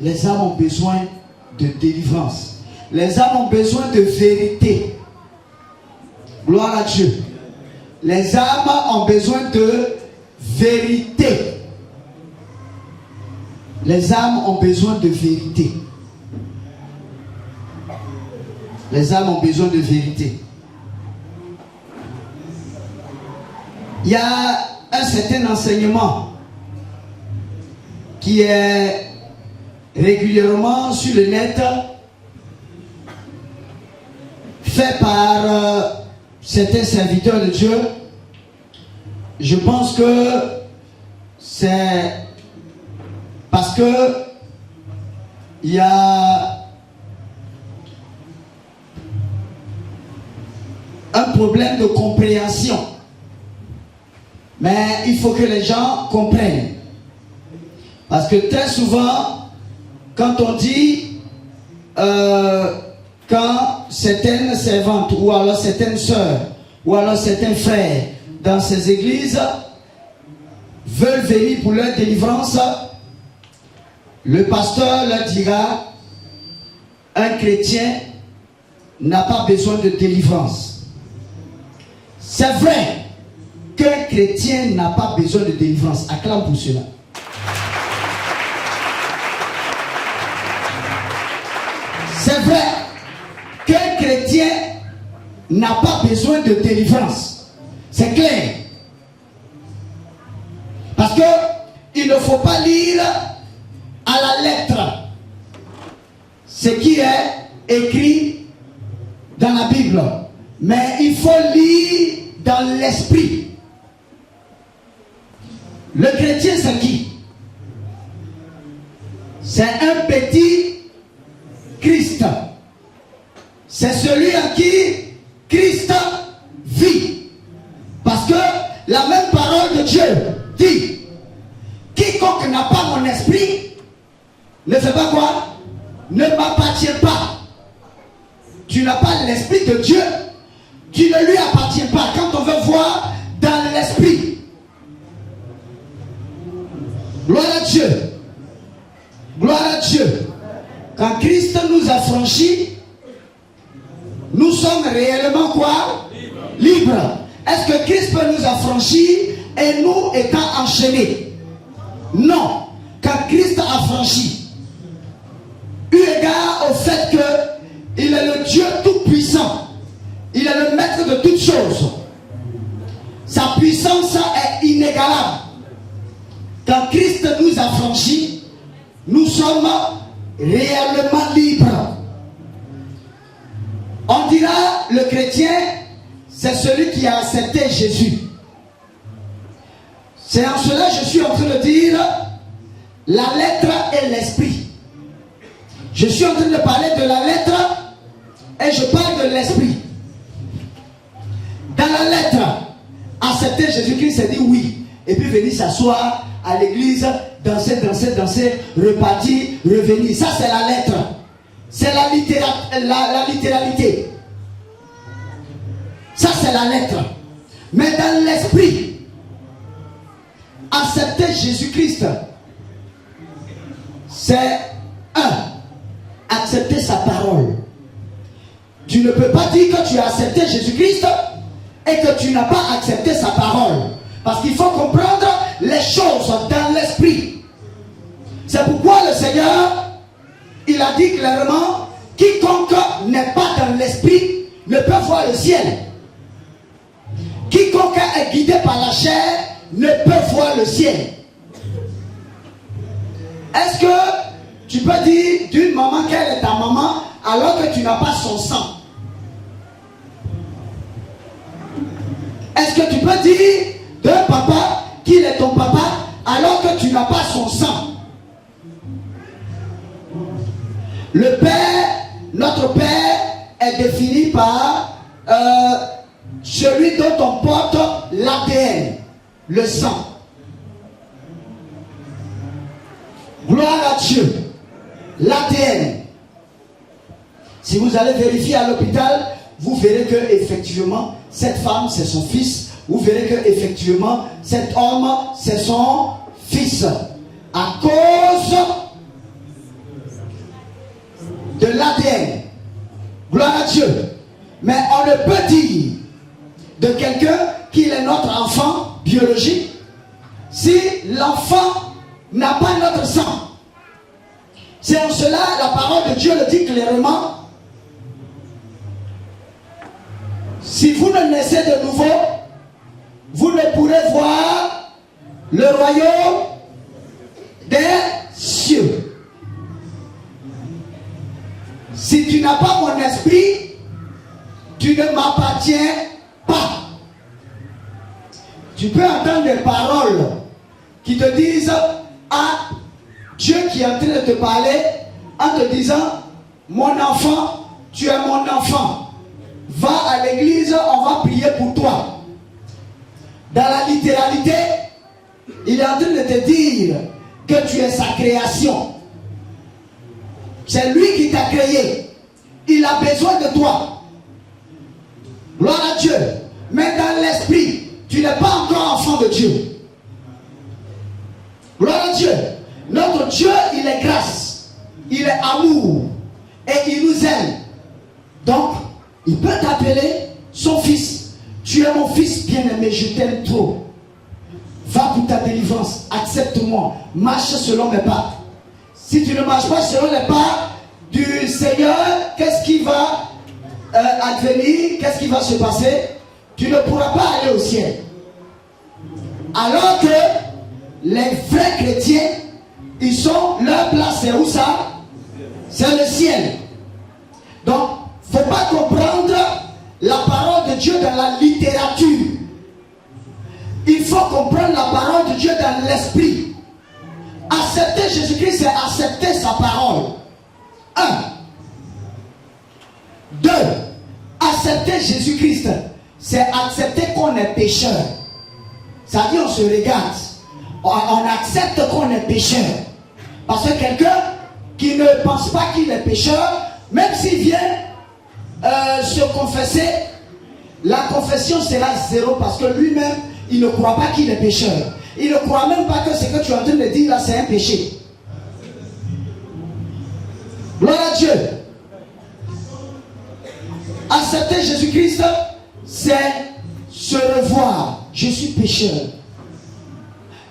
Les âmes ont besoin de délivrance. Les âmes ont besoin de vérité. Gloire à Dieu. Les âmes ont besoin de vérité. Les âmes ont besoin de vérité. Les âmes ont besoin de vérité. Il y a un certain enseignement qui est régulièrement sur le net fait par certains serviteurs de Dieu. Je pense que c'est parce que il y a un problème de compréhension. Mais il faut que les gens comprennent. Parce que très souvent, quand on dit, quand certaines servantes, ou alors certaines sœurs, ou alors certains frères, dans ces églises, veulent venir pour leur délivrance, le pasteur leur dira, un chrétien n'a pas besoin de délivrance. C'est vrai qu'un chrétien n'a pas besoin de délivrance. Acclame pour cela. C'est vrai qu'un chrétien n'a pas besoin de délivrance. C'est clair. Parce que il ne faut pas lire à la lettre ce qui est écrit dans la Bible. Mais il faut lire dans l'esprit. Le chrétien, c'est qui? C'est un petit Christ. C'est celui en qui Christ vit. Parce que la même parole de Dieu dit, quiconque n'a pas mon esprit ne fait pas quoi? Ne m'appartient pas. Tu n'as pas l'esprit de Dieu, tu ne lui appartiens pas. Quand on veut voir dans l'esprit, gloire à Dieu. Gloire à Dieu. Quand Christ nous a franchis, nous sommes réellement quoi? Libres. Est-ce que Christ peut nous affranchir et nous étant enchaînés? Non. Quand Christ a franchi, eu égard au fait qu'il est le Dieu tout-puissant, il est le maître de toutes choses, sa puissance est inégalable. Quand Christ nous a franchis, nous sommes réellement libres. On dira, le chrétien, c'est celui qui a accepté Jésus. C'est en cela que je suis en train de dire la lettre et l'esprit. Je suis en train de parler de la lettre et je parle de l'esprit. Dans la lettre, accepter Jésus-Christ, c'est dire oui. Et puis venir s'asseoir à l'église, danser, repartir, revenir. Ça, c'est la lettre. C'est la littéralité. Ça, c'est la lettre. Mais dans l'esprit, accepter Jésus-Christ, c'est accepter sa parole. Tu ne peux pas dire que tu as accepté Jésus-Christ et que tu n'as pas accepté sa parole. Parce qu'il faut comprendre les choses dans l'esprit. C'est pourquoi le Seigneur, il a dit clairement, quiconque n'est pas dans l'esprit ne peut voir le ciel. Quiconque est guidé par la chair ne peut voir le ciel. Est-ce que tu peux dire d'une maman qu'elle est ta maman alors que tu n'as pas son sang? Est-ce que tu peux dire d'un papa qu'il est ton papa alors que tu n'as pas son sang? Le Père, notre Père, est défini par celui dont on porte l'ADN, le sang. Gloire à Dieu. L'ADN. Si vous allez vérifier à l'hôpital, vous verrez que effectivement cette femme c'est son fils. Vous verrez que effectivement cet homme c'est son fils. À cause ADN. Gloire à Dieu. Mais on ne peut dire de quelqu'un qu'il est notre enfant biologique si l'enfant n'a pas notre sang. C'est en cela la parole de Dieu le dit clairement. Si vous ne naissez de nouveau, vous ne pourrez voir le royaume des cieux. Si tu n'as pas mon esprit, tu ne m'appartiens pas. Tu peux entendre des paroles qui te disent, ah, Dieu qui est en train de te parler en te disant, mon enfant, tu es mon enfant. Va à l'église, on va prier pour toi. Dans la littéralité, il est en train de te dire que tu es sa création. C'est lui qui t'a créé. Il a besoin de toi. Gloire à Dieu. Mais dans l'esprit, tu n'es pas encore enfant de Dieu. Gloire à Dieu. Notre Dieu, il est grâce. Il est amour. Et il nous aime. Donc, il peut t'appeler son fils. Tu es mon fils bien-aimé, je t'aime trop. Va pour ta délivrance. Accepte-moi. Marche selon mes pas. Si tu ne marches pas selon les pas du Seigneur, qu'est-ce qui va advenir? Qu'est-ce qui va se passer? Tu ne pourras pas aller au ciel. Alors que les vrais chrétiens, ils sont, leur place, c'est où ça? C'est le ciel. Donc, il ne faut pas comprendre la parole de Dieu dans la littérature. Il faut comprendre la parole de Dieu dans l'esprit. Accepter Jésus-Christ, c'est accepter sa parole. 1. 2. Accepter Jésus-Christ, c'est accepter qu'on est pécheur. Ça dit, on se regarde. On accepte qu'on est pécheur. Parce que quelqu'un qui ne pense pas qu'il est pécheur, même s'il vient se confesser, la confession sera zéro parce que lui-même, il ne croit pas qu'il est pécheur. Il ne croit même pas que ce que tu es en train de dire là, c'est un péché. Gloire à Dieu. Accepter Jésus-Christ, c'est se revoir. Je suis pécheur.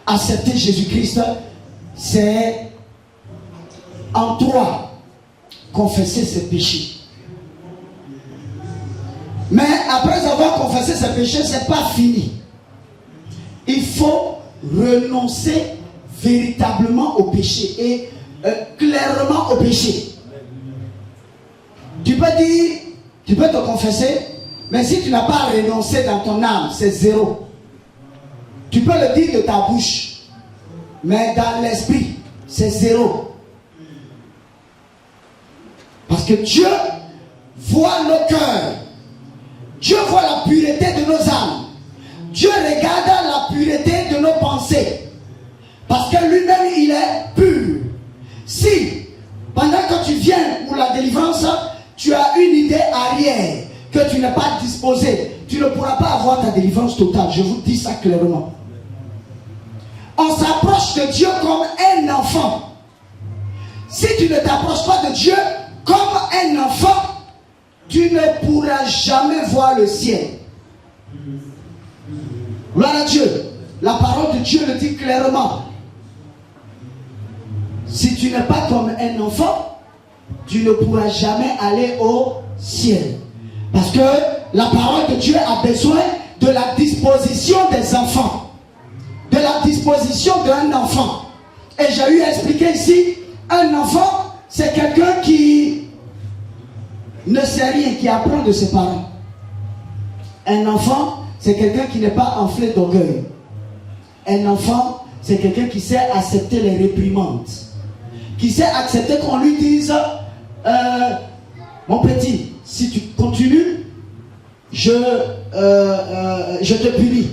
Accepter Jésus-Christ, c'est en toi confesser ses péchés. Mais après avoir confessé ses péchés, ce n'est pas fini. Il faut renoncer véritablement au péché et clairement au péché. Tu peux dire, tu peux te confesser, mais si tu n'as pas renoncé dans ton âme, c'est zéro. Tu peux le dire de ta bouche, mais dans l'esprit, c'est zéro. Parce que Dieu voit nos cœurs. Dieu voit la pureté de nos âmes. Dieu regarde la pureté de nos pensées. Parce que lui-même, il est pur. Si, pendant que tu viens pour la délivrance, tu as une idée arrière que tu n'es pas disposé, tu ne pourras pas avoir ta délivrance totale. Je vous dis ça clairement. On s'approche de Dieu comme un enfant. Si tu ne t'approches pas de Dieu comme un enfant, tu ne pourras jamais voir le ciel. Gloire à Dieu. La parole de Dieu le dit clairement. Si tu n'es pas comme un enfant, tu ne pourras jamais aller au ciel. Parce que la parole de Dieu a besoin de la disposition des enfants. De la disposition d'un enfant. Et j'ai eu à expliquer ici, un enfant, c'est quelqu'un qui ne sait rien, qui apprend de ses parents. Un enfant, c'est quelqu'un qui n'est pas enflé d'orgueil. Un enfant, c'est quelqu'un qui sait accepter les réprimandes. Qui sait accepter qu'on lui dise mon petit, si tu continues, je te punis.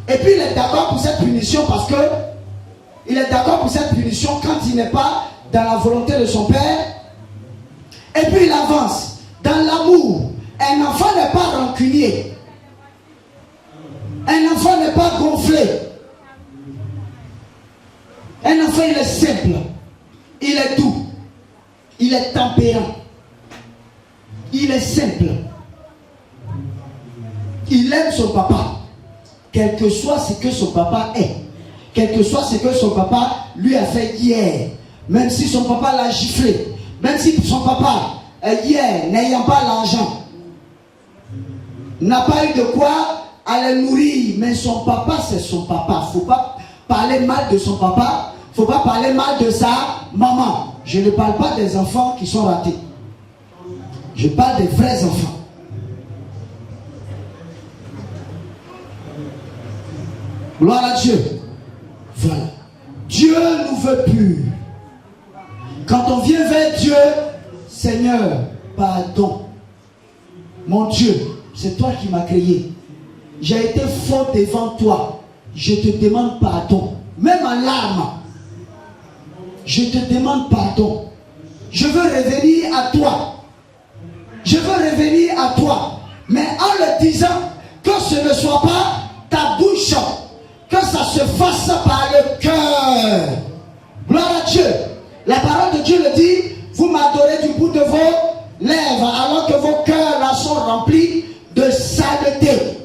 Et puis il est d'accord pour cette punition parce que il est d'accord pour cette punition quand il n'est pas dans la volonté de son père. Et puis il avance dans l'amour. Un enfant n'est pas rancunier. Un enfant n'est pas gonflé. Un enfant, il est simple. Il est doux. Il est tempérant. il est simple. Il aime son papa, quel que soit ce que son papa est, quel que soit ce que son papa lui a fait hier, même si son papa l'a giflé, même si son papa, hier, n'ayant pas l'argent, n'a pas eu de quoi aller nourrir, mais son papa, c'est son papa. Il ne faut pas parler mal de son papa, il ne faut pas parler mal de sa maman. Je ne parle pas des enfants qui sont ratés. Je parle des vrais enfants. Gloire à Dieu. Voilà. Dieu nous veut purs. Quand on vient vers Dieu, Seigneur, pardon. Mon Dieu, c'est toi qui m'as créé. J'ai été faux devant toi. Je te demande pardon. Même en larmes. Je te demande pardon. Je veux revenir à toi. Je veux revenir à toi. Mais en le disant, que ce ne soit pas ta bouche, que ça se fasse par le cœur. Gloire à Dieu. La parole de Dieu le dit, vous m'adorez du bout de vos lèvres, alors que vos cœurs là sont remplis de saleté.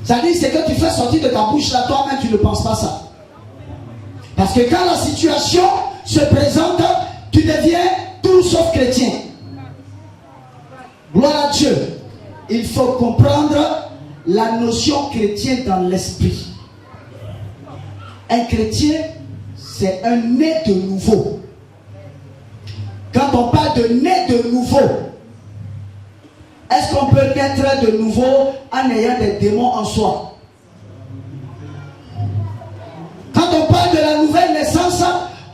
Ça dit, c'est que tu fais sortir de ta bouche là, toi-même tu ne penses pas ça. Parce que quand la situation se présente, tu deviens tout sauf chrétien. Gloire à Dieu. Il faut comprendre la notion chrétienne dans l'esprit. Un chrétien, c'est un né de nouveau. Quand on parle de né de nouveau, est-ce qu'on peut naître de nouveau en ayant des démons en soi? Quand on parle de la nouvelle naissance,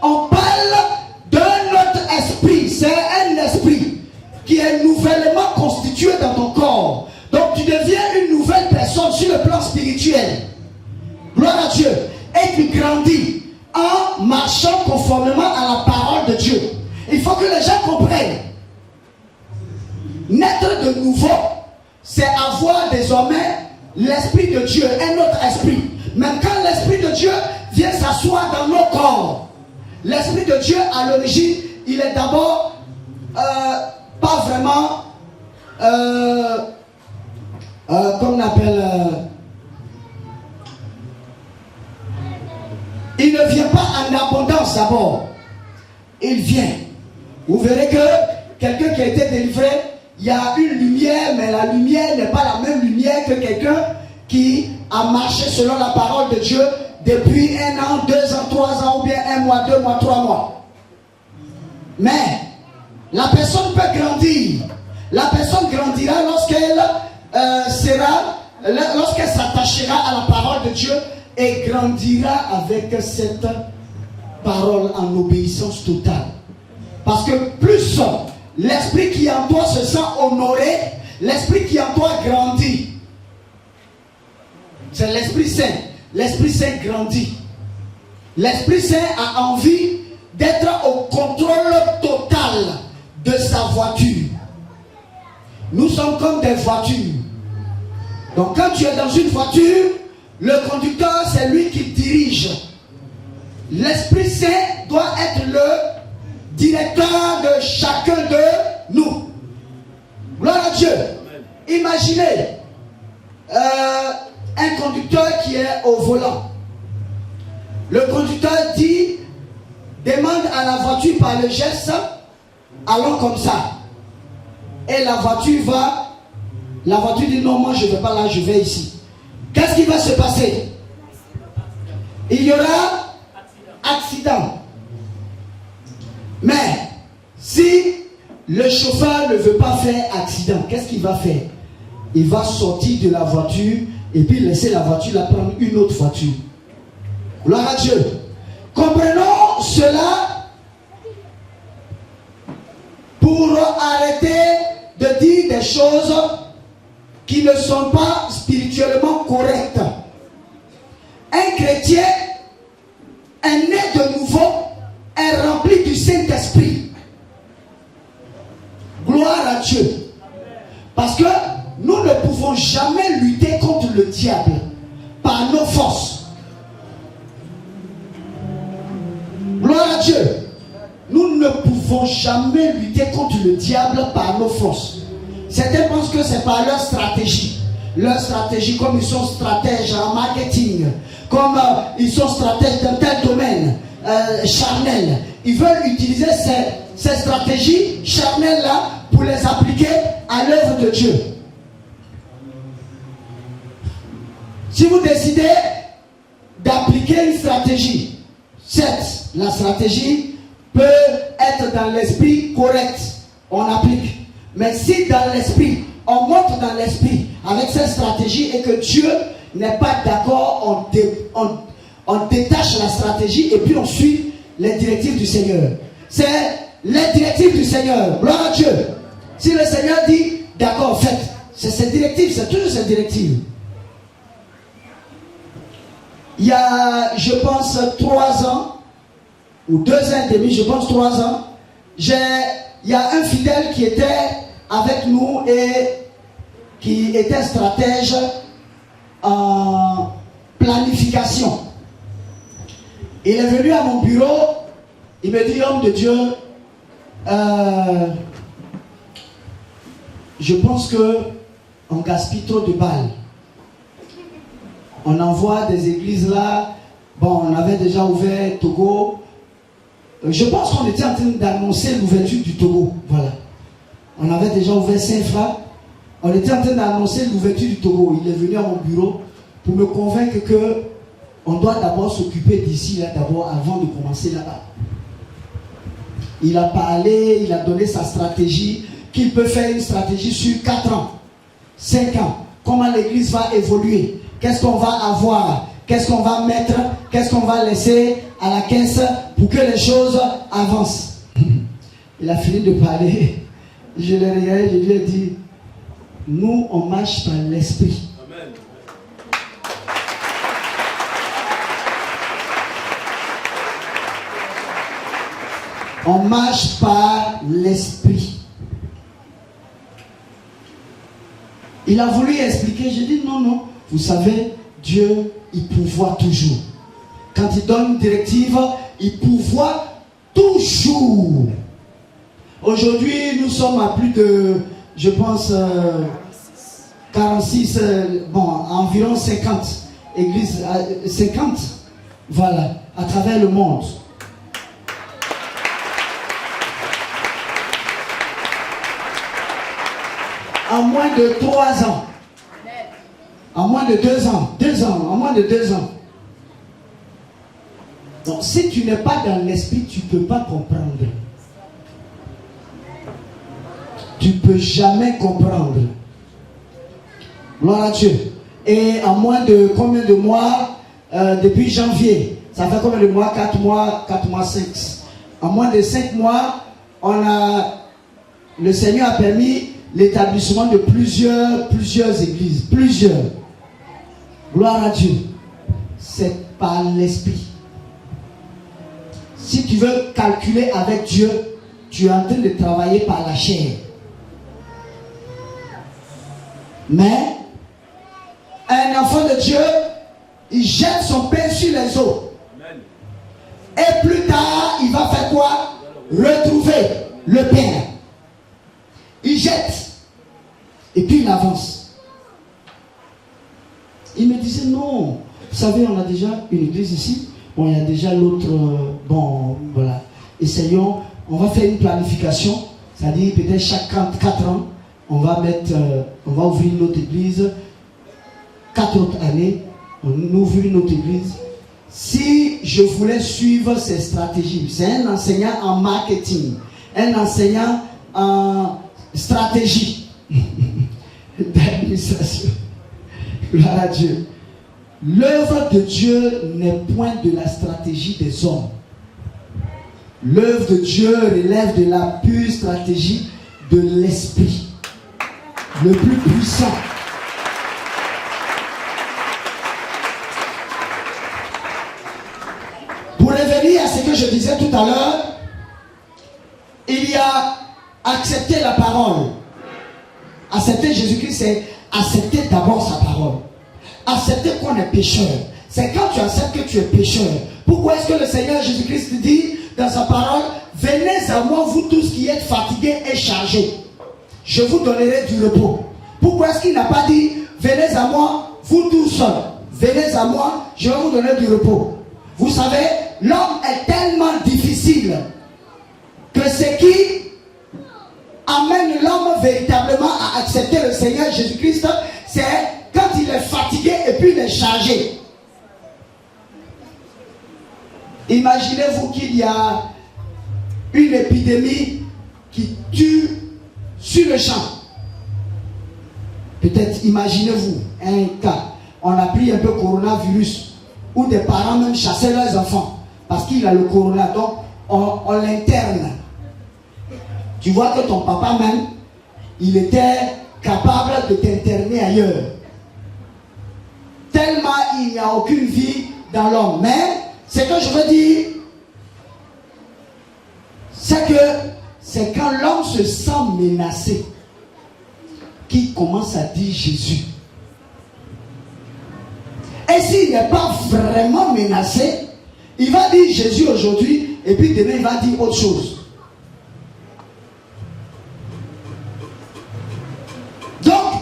on parle d'un autre esprit. C'est un esprit qui est nouvellement constitué dans ton corps. Donc tu deviens une nouvelle personne sur le plan spirituel. Gloire à Dieu. Et tu grandis en marchant conformément à la parole de Dieu. Il faut que les gens comprennent. Naître de nouveau, c'est avoir désormais l'esprit de Dieu, un autre esprit. Même quand l'esprit de Dieu vient s'asseoir dans nos corps, l'esprit de Dieu à l'origine, il est d'abord pas vraiment comme on appelle il ne vient pas en abondance d'abord. Il vient. Vous verrez que quelqu'un qui a été délivré, il y a une lumière, mais la lumière n'est pas la même lumière que quelqu'un qui a marché selon la parole de Dieu depuis 1 an, 2 ans, 3 ans, ou bien 1 mois, 2 mois, 3 mois. Mais la personne peut grandir. La personne grandira lorsqu'elle lorsqu'elle s'attachera à la parole de Dieu et grandira avec cette parole en obéissance totale. Parce que plus l'esprit qui en toi se sent honoré, l'esprit qui en toi grandit. C'est l'Esprit Saint. L'Esprit Saint grandit. L'Esprit Saint a envie d'être au contrôle total de sa voiture. Nous sommes comme des voitures. Donc quand tu es dans une voiture, le conducteur c'est lui qui dirige. L'Esprit Saint doit être le directeur de chacun de nous. Gloire à Dieu. Imaginez un conducteur qui est au volant. Le conducteur dit, demande à la voiture par le geste, allons comme ça. Et la voiture dit non, moi je ne vais pas là, je vais ici. Qu'est-ce qui va se passer? Il y aura accident. Mais si le chauffeur ne veut pas faire accident, qu'est-ce qu'il va faire? Il va sortir de la voiture et puis laisser la voiture la prendre une autre voiture. Gloire à Dieu. Comprenons cela pour arrêter de dire des choses qui ne sont pas spirituellement correctes. Un chrétien, un né de nouveau, est rempli du Saint-Esprit. Gloire à Dieu. Parce que nous ne pouvons jamais lutter contre le diable par nos forces. Gloire à Dieu. Nous ne pouvons pouvons jamais lutter contre le diable par nos forces. Certains pensent que c'est par leur stratégie. Leur stratégie, comme ils sont stratèges en marketing, comme ils sont stratèges dans tel domaine charnel, ils veulent utiliser ces stratégies charnelles-là pour les appliquer à l'œuvre de Dieu. Si vous décidez d'appliquer une stratégie, certes, la stratégie peut être dans l'esprit correct, on applique. Mais si dans l'esprit, on monte dans l'esprit avec cette stratégie et que Dieu n'est pas d'accord, on détache la stratégie et puis on suit les directives du Seigneur. C'est les directives du Seigneur. Gloire à Dieu. Si le Seigneur dit, d'accord, faites, c'est cette directive, c'est toujours cette directive. Il y a, je pense, 3 ans, ou 2 ans et demi, je pense 3 ans, il y a un fidèle qui était avec nous et qui était stratège en planification. Il est venu à mon bureau, il me dit, homme de Dieu, je pense que on gaspille trop de balles. On envoie des églises là. Bon, on avait déjà ouvert Togo. Je pense qu'on était en train d'annoncer l'ouverture du Togo. Voilà. On avait déjà ouvert Saint-Fra. On était en train d'annoncer l'ouverture du Togo. Il est venu à mon bureau pour me convaincre que on doit d'abord s'occuper d'ici là d'abord avant de commencer là-bas. Il a parlé, il a donné sa stratégie, qu'il peut faire une stratégie sur 4 ans, 5 ans. Comment l'église va évoluer? Qu'est-ce qu'on va avoir? Qu'est-ce qu'on va mettre? Qu'est-ce qu'on va laisser à la caisse pour que les choses avancent? Il a fini de parler. Je l'ai regardé, je lui ai dit, nous on marche par l'esprit. Amen. On marche par l'esprit. Il a voulu expliquer, j'ai dit non. Vous savez, Dieu, il pourvoit toujours. Quand il donne une directive, il pourvoit toujours. Aujourd'hui, nous sommes à plus de, je pense, 46, environ 50 églises, 50, voilà, à travers le monde. En moins de 3 ans. En moins de 2 ans. En moins de 2 ans. Donc, si tu n'es pas dans l'esprit, tu ne peux pas comprendre. Tu ne peux jamais comprendre. Gloire à Dieu. Et en moins de combien de mois, depuis janvier, ça fait combien de mois? 4 mois, 5. En moins de 5 mois, le Seigneur a permis l'établissement de plusieurs églises. Plusieurs. Gloire à Dieu. C'est par l'esprit. Si tu veux calculer avec Dieu, tu es en train de travailler par la chair. Mais un enfant de Dieu, il jette son pain sur les eaux. Et plus tard, il va faire quoi? Retrouver le pain. Il jette. Et puis il avance. Il me disait non. Vous savez, on a déjà une église ici. Bon, il y a déjà l'autre. Bon, voilà. Essayons. On va faire une planification. C'est-à-dire peut-être chaque 4 ans, on va ouvrir une autre église. 4 autres années, on ouvre une autre église. Si je voulais suivre ces stratégies, c'est un enseignant en marketing, un enseignant en stratégie d'administration. Gloire à Dieu. L'œuvre de Dieu n'est point de la stratégie des hommes. L'œuvre de Dieu relève de la pure stratégie de l'esprit, le plus puissant. Pour revenir à ce que je disais tout à l'heure, il y a accepter la parole. Accepter Jésus-Christ, c'est accepter d'abord sa parole. Accepter qu'on est pécheur. C'est quand tu acceptes que tu es pécheur. Pourquoi est-ce que le Seigneur Jésus-Christ dit dans sa parole, venez à moi, vous tous qui êtes fatigués et chargés. Je vous donnerai du repos. Pourquoi est-ce qu'il n'a pas dit, venez à moi, vous tous, venez à moi, je vais vous donner du repos. Vous savez, l'homme est tellement difficile que ce qui amène l'homme véritablement à accepter le Seigneur Jésus-Christ, c'est quand il est fatigué et puis il est chargé. Imaginez-vous qu'il y a une épidémie qui tue sur le champ. Peut-être imaginez-vous un cas. On a pris un peu coronavirus où des parents même chassaient leurs enfants parce qu'il a le corona. Donc on l'interne. Tu vois que ton papa même, il était capable de t'interner ailleurs. Tellement il n'y a aucune vie dans l'homme. Mais ce que je veux dire, c'est quand l'homme se sent menacé qu'il commence à dire Jésus. Et s'il n'est pas vraiment menacé, il va dire Jésus aujourd'hui et puis demain il va dire autre chose. Donc,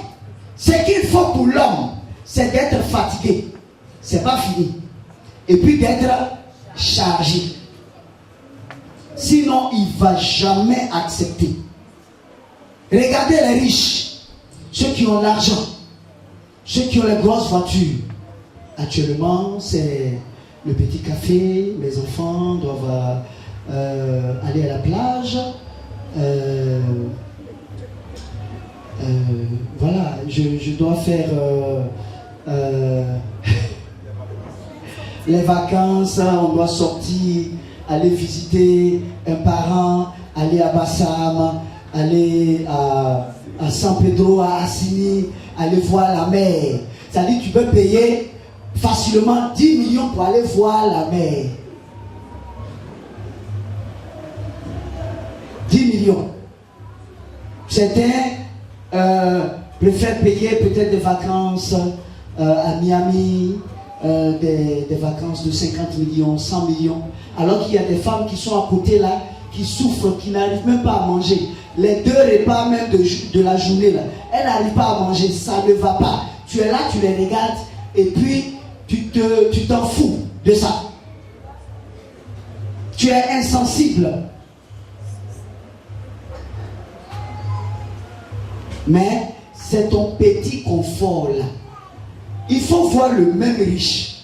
ce qu'il faut pour l'homme, c'est d'être fatigué. C'est pas fini. Et puis d'être chargé. Sinon, il ne va jamais accepter. Regardez les riches, ceux qui ont l'argent, ceux qui ont les grosses voitures. Actuellement, c'est le petit café, les enfants doivent aller à la plage. Voilà, je dois faire les vacances, on doit sortir, aller visiter un parent, aller à Bassam, aller à San Pedro, à Assini, aller voir la mer. C'est-à-dire que tu peux payer facilement 10 millions pour aller voir la mer. 10 millions. Certains préfèrent payer peut-être des vacances à Miami, des vacances de 50 millions, 100 millions, alors qu'il y a des femmes qui sont à côté là, qui souffrent, qui n'arrivent même pas à manger. Les 2 repas même de la journée là, elles n'arrivent pas à manger, ça ne va pas. Tu es là, tu les regardes et puis tu t'en fous de ça. Tu es insensible. Mais c'est ton petit confort là. Il faut voir le même riche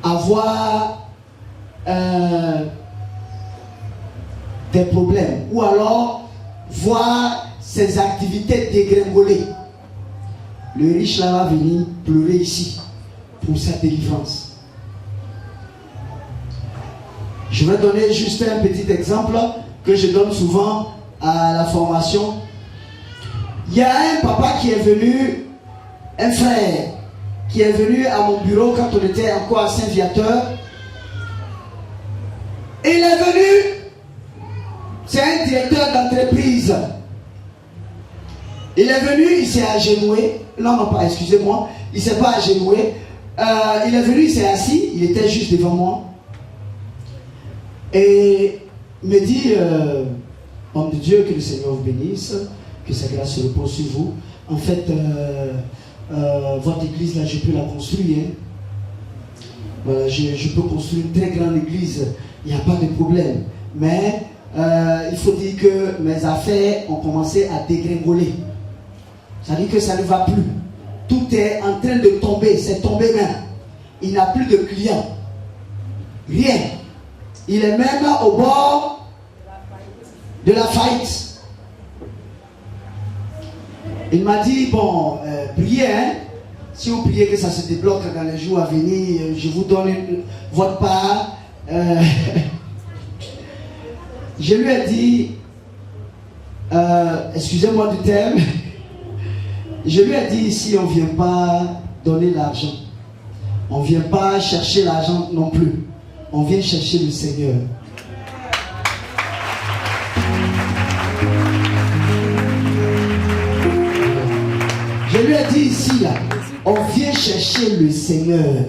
avoir des problèmes ou alors voir ses activités dégringoler. Le riche là va venir pleurer ici pour sa délivrance. Je vais donner juste un petit exemple que je donne souvent à la formation. Il y a un papa qui est venu, un frère qui est venu à mon bureau quand on était encore à Saint-Viateur. Il est venu, c'est un directeur d'entreprise. Il est venu, il s'est agenouillé. Non, non, pas, excusez-moi. Il ne s'est pas agenouillé. Il est venu, il s'est assis. Il était juste devant moi. Et il me dit, homme de Dieu, que le Seigneur vous bénisse, que sa grâce se repose sur vous. En fait, votre église, là, je peux la construire. Hein. Voilà, je peux construire une très grande église. Il n'y a pas de problème. Mais il faut dire que mes affaires ont commencé à dégringoler. Ça veut dire que ça ne va plus. Tout est en train de tomber. C'est tombé même. Il n'a plus de clients. Rien. Il est même au bord de la faillite. Il m'a dit, bon, priez, hein. Si vous priez que ça se débloque dans les jours à venir, je vous donne votre part. Je lui ai dit, excusez-moi du terme, je lui ai dit ici on ne vient pas donner l'argent. On ne vient pas chercher l'argent non plus. On vient chercher le Seigneur. Je lui ai dit ici, là, on vient chercher le Seigneur.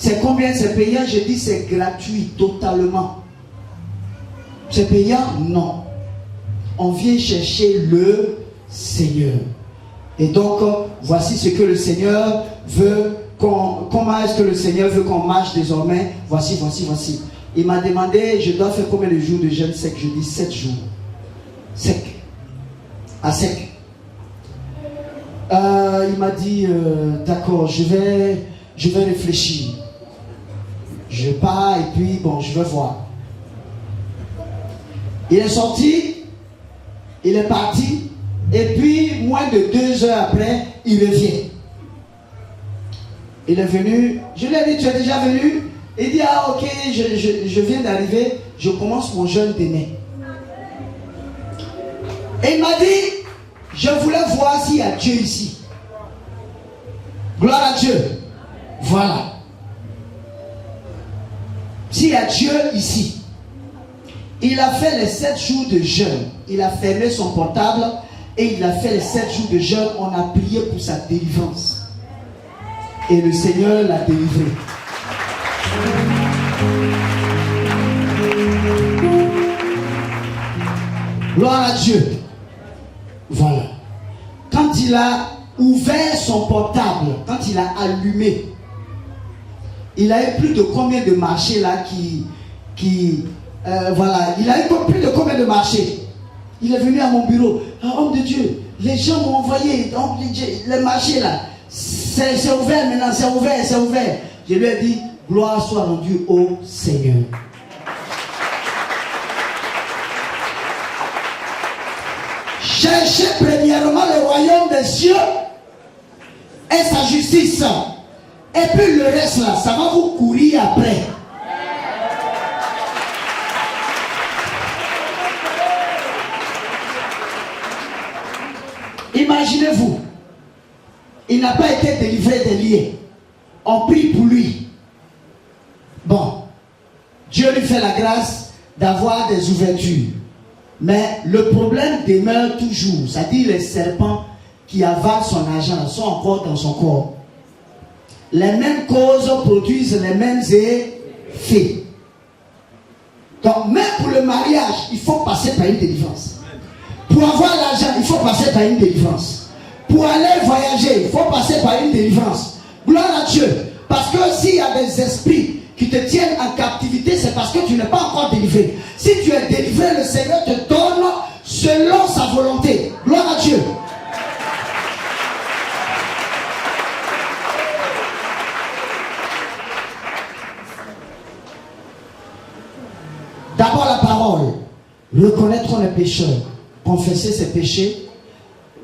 C'est combien? C'est payant? Je dis c'est gratuit, totalement. C'est payant? Non. On vient chercher le Seigneur. Et donc, voici ce que le Seigneur veut. Comment est-ce que le Seigneur veut qu'on marche désormais? Voici. Il m'a demandé, je dois faire combien de jours de jeûne sec? Je dis 7 jours. Sec. À sec. Il m'a dit, d'accord, je vais réfléchir. Je pars et puis, bon, je vais voir. Il est sorti, il est parti, et puis, moins de 2 heures après, il revient. Il est venu, je lui ai dit, tu es déjà venu? Il dit, ah ok, je viens d'arriver, je commence mon jeûne demain. Et il m'a dit, je voulais voir s'il y a Dieu ici. Gloire à Dieu. Voilà. S'il y a Dieu ici. Il a fait les 7 jours de jeûne. Il a fermé son portable et il a fait les 7 jours de jeûne. On a prié pour sa délivrance. Et le Seigneur l'a délivré. Gloire à Dieu. Voilà. Quand il a ouvert son portable, quand il a allumé, il a eu plus de combien de marchés là voilà, il a eu plus de combien de marchés. Il est venu à mon bureau. Ah, homme de Dieu, les gens m'ont envoyé, les marchés là, c'est ouvert maintenant, c'est ouvert. Je lui ai dit, gloire soit rendue au Seigneur. Cherchez premièrement le royaume des cieux et sa justice. Et puis le reste là, ça va vous courir après. Imaginez-vous, il n'a pas été délivré des liens. On prie pour lui. Bon, Dieu lui fait la grâce d'avoir des ouvertures. Mais le problème demeure toujours. C'est-à-dire les serpents qui avalent son argent sont encore dans son corps. Les mêmes causes produisent les mêmes effets. Donc même pour le mariage, il faut passer par une délivrance. Pour avoir l'argent, il faut passer par une délivrance. Pour aller voyager, il faut passer par une délivrance. Gloire à Dieu. Parce que s'il y a des esprits qui te tiennent en captivité, c'est parce que tu n'es pas encore délivré. Si tu es délivré, le Seigneur te donne selon sa volonté. Gloire à Dieu. D'abord la parole. Reconnaître les pécheurs. Confesser ses péchés.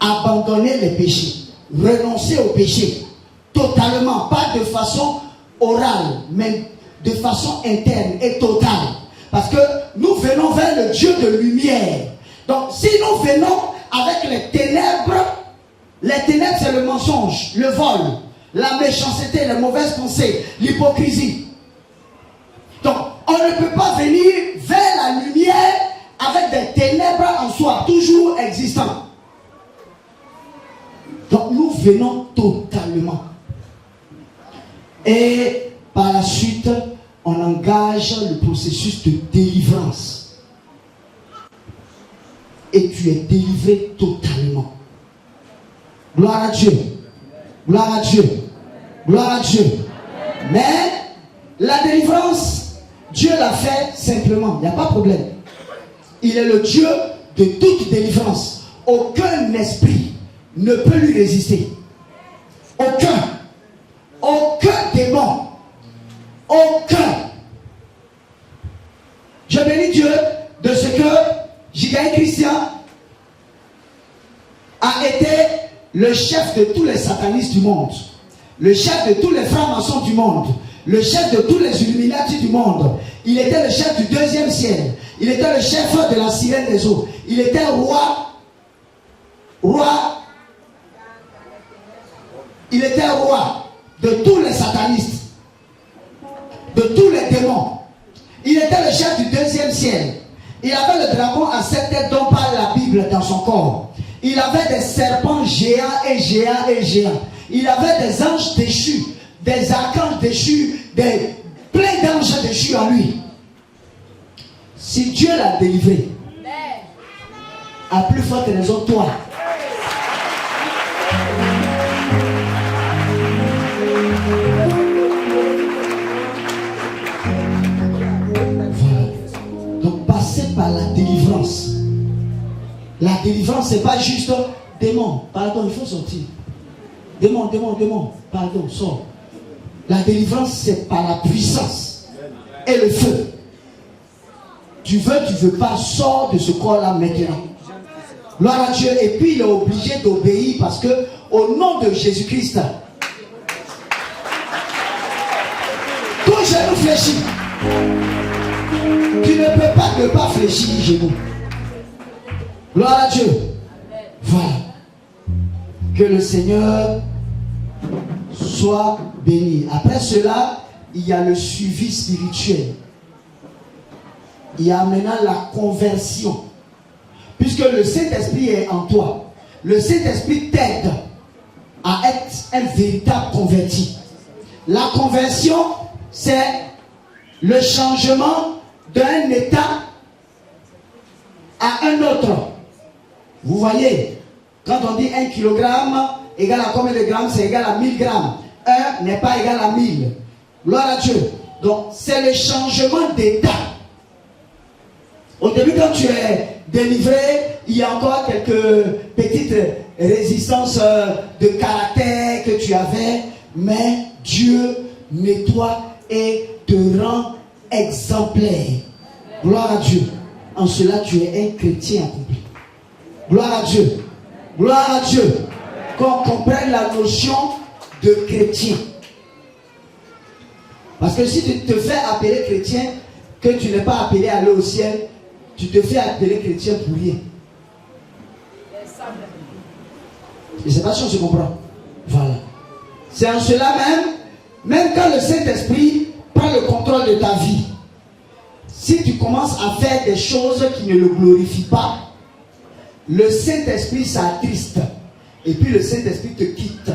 Abandonner les péchés. Renoncer au péché. Totalement. Pas de façon orale, mais de façon interne et totale. Parce que nous venons vers le Dieu de lumière. Donc si nous venons avec les ténèbres c'est le mensonge, le vol, la méchanceté, les mauvaises pensées, l'hypocrisie. Donc on ne peut pas venir vers la lumière avec des ténèbres en soi, toujours existants. Donc nous venons totalement. Et par la suite, on engage le processus de délivrance. Et tu es délivré totalement. Gloire à Dieu. Gloire à Dieu. Gloire à Dieu. Mais la délivrance, Dieu l'a fait simplement. Il n'y a pas de problème. Il est le Dieu de toute délivrance. Aucun esprit ne peut lui résister. Aucun démon. Aucun. Je bénis Dieu de ce que Jigaï Christian a été le chef de tous les satanistes du monde, le chef de tous les francs-maçons du monde, le chef de tous les Illuminati du monde. Il était le chef du 2e ciel. Il était le chef de la sirène des eaux. Il était il était roi de tous les satanistes, de tous les démons. Il était le chef du 2e ciel. Il avait le dragon à 7 têtes dont parle la Bible dans son corps. Il avait des serpents géants et géants et géants. Il avait des anges déchus, des archanges déchus, plein d'anges dessus à lui. Si Dieu l'a délivré, à plus forte raison, toi. Voilà. Donc, passez par la délivrance. La délivrance, c'est pas juste démon, pardon, il faut sortir. Démon, pardon, sors. La délivrance, c'est par la puissance et le feu. Tu veux pas, sors de ce corps-là maintenant. Gloire à Dieu. Et puis il est obligé d'obéir parce que au nom de Jésus-Christ, tout genou fléchit. Tu ne peux pas ne pas fléchir les genoux. Gloire à Dieu. Voilà. Que le Seigneur soit béni. Après cela, il y a le suivi spirituel. Il y a maintenant la conversion. Puisque le Saint-Esprit est en toi, le Saint-Esprit t'aide à être un véritable converti. La conversion, c'est le changement d'un état à un autre. Vous voyez, quand on dit 1 kg égale à combien de grammes, c'est égal à 1000 grammes. 1 n'est pas égal à 1000. Gloire à Dieu. Donc, c'est le changement d'état. Au début, quand tu es délivré, il y a encore quelques petites résistances de caractère que tu avais, mais Dieu nettoie et te rend exemplaire. Gloire à Dieu. En cela, tu es un chrétien accompli. Gloire à Dieu. Gloire à Dieu. Qu'on comprenne la notion de chrétien. Parce que si tu te fais appeler chrétien, que tu n'es pas appelé à aller au ciel, tu te fais appeler chrétien pour rien. Je ne sais pas si on se comprend. Voilà. C'est en cela même quand le Saint-Esprit prend le contrôle de ta vie, si tu commences à faire des choses qui ne le glorifient pas, le Saint-Esprit s'attriste. Et puis le Saint-Esprit te quitte.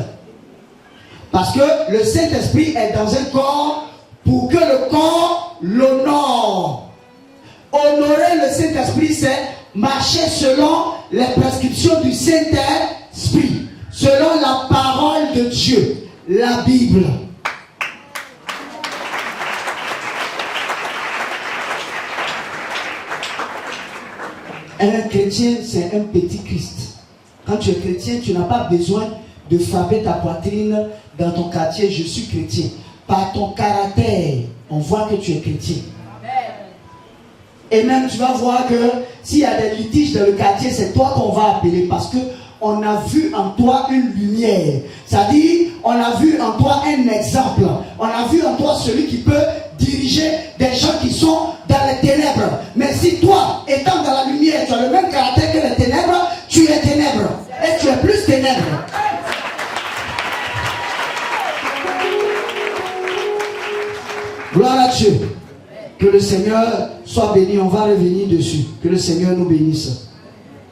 Parce que le Saint-Esprit est dans un corps pour que le corps l'honore. Honorer le Saint-Esprit, c'est marcher selon les prescriptions du Saint-Esprit, selon la parole de Dieu, la Bible. Un chrétien, c'est un petit Christ. Quand tu es chrétien, tu n'as pas besoin de frapper ta poitrine dans ton quartier, je suis chrétien. Par ton caractère, on voit que tu es chrétien. Et même tu vas voir que s'il y a des litiges dans le quartier, c'est toi qu'on va appeler parce que on a vu en toi une lumière. C'est-à-dire, on a vu en toi un exemple. On a vu en toi celui qui peut diriger des gens qui sont dans les ténèbres. Mais si toi, étant dans la lumière, tu as le même caractère que les ténèbres, tu es ténèbres. Et tu es plus ténèbres. Gloire à Dieu. Que le Seigneur soit béni. On va revenir dessus. Que le Seigneur nous bénisse.